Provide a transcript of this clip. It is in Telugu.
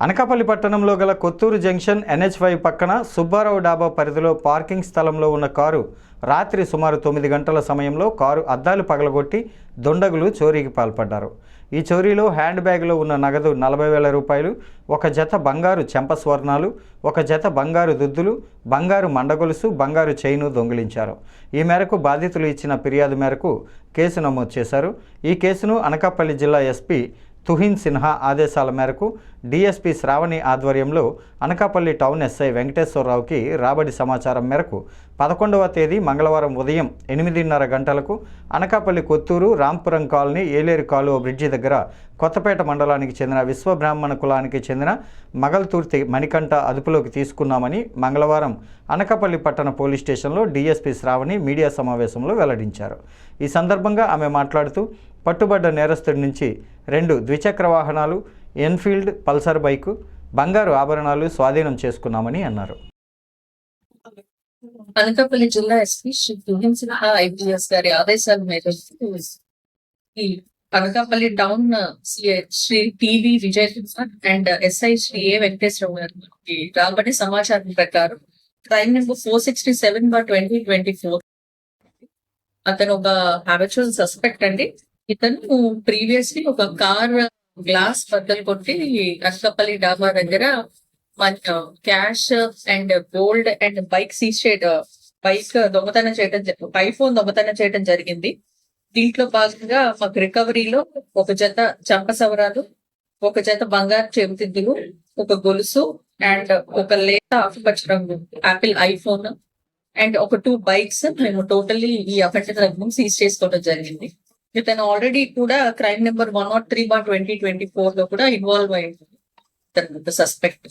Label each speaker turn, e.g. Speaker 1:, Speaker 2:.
Speaker 1: అనకాపల్లి పట్టణంలో గల కొత్తూరు జంక్షన్ NH5 పక్కన సుబ్బారావు డాబా పరిధిలో పార్కింగ్ స్థలంలో ఉన్న కారు రాత్రి సుమారు 9 గంటల సమయంలో కారు అద్దాలు పగలగొట్టి దుండగులు చోరీకి పాల్పడ్డారు. ఈ చోరీలో హ్యాండ్ బ్యాగ్లో ఉన్న నగదు 40,000 రూపాయలు, ఒక జత బంగారు చెంప స్వర్ణాలు, ఒక జత బంగారు దుద్దులు, బంగారు మండగొలుసు, బంగారు చైను దొంగిలించారు. ఈ మేరకు బాధితులు ఇచ్చిన ఫిర్యాదు మేరకు కేసు నమోదు చేశారు. ఈ కేసును అనకాపల్లి జిల్లా ఎస్పీ తుహిన్ సిన్హా ఆదేశాల మేరకు డీఎస్పీ శ్రావణి ఆధ్వర్యంలో అనకాపల్లి టౌన్ ఎస్ఐ వెంకటేశ్వరరావుకి రాబడి సమాచారం మేరకు 11వ తేదీ మంగళవారం ఉదయం 8:30 గంటలకు అనకాపల్లి కొత్తూరు రాంపురం కాలనీ ఏలేరు కాలువ బ్రిడ్జి దగ్గర కొత్తపేట మండలానికి చెందిన విశ్వబ్రాహ్మణ కులానికి చెందిన మగల్తుర్తి మణికంఠ అదుపులోకి తీసుకున్నామని మంగళవారం అనకాపల్లి పట్టణ పోలీస్ స్టేషన్లో డీఎస్పీ శ్రావణి మీడియా సమావేశంలో వెల్లడించారు. ఈ సందర్భంగా ఆమె మాట్లాడుతూ పట్టుబడ్డ నేరస్తుడి నుంచి 2 ద్విచక్ర వాహనాలు, ఎన్ఫీల్డ్ పల్సర్ బైకు, బంగారు ఆభరణాలు స్వాధీనం చేసుకున్నామని అన్నారు.
Speaker 2: అనకాపల్లి జిల్లా ఎస్పీ శ్రీ తుహిన్ సిన్హా ఐపీఎస్ గారి ఆదేశాల మేరకు ఈ Anakapalli town Shri TV Vijay Kumar and SI Shri A Venkateswararao గారి రాబడి సమాచారం ప్రకారం క్రైమ్ నెంబర్ 467/2024 అతను ఒక హ్యాబిచువల్ సస్పెక్ట్ అండి. ఇతను ప్రీవియస్లీ ఒక కార్ గ్లాస్ బద్దలు కొట్టి అనకాపల్లి డాబా దగ్గర cash and gold and bike seize చేయడం, బైక్ దొంగతనం చేయడం, ఐఫోన్ దొంగతనం చేయడం జరిగింది. దీంట్లో భాగంగా మాకు రికవరీలో ఒక జత చంప సవరాలు, ఒక జత బంగారు చెవితిద్దులు, ఒక గొలుసు అండ్ ఒక లేత ఆకుపచ్చ రంగు యాపిల్ ఐఫోన్ అండ్ ఒక 2 బైక్స్ మేము టోటల్లీ ఈ అఫెండర్ సీజ్ చేసుకోవడం జరిగింది. ఇతను ఆల్రెడీ కూడా క్రైమ్ నెంబర్ 103/2024 లో కూడా ఇన్వాల్వ్ అయ్యింది సస్పెక్ట్.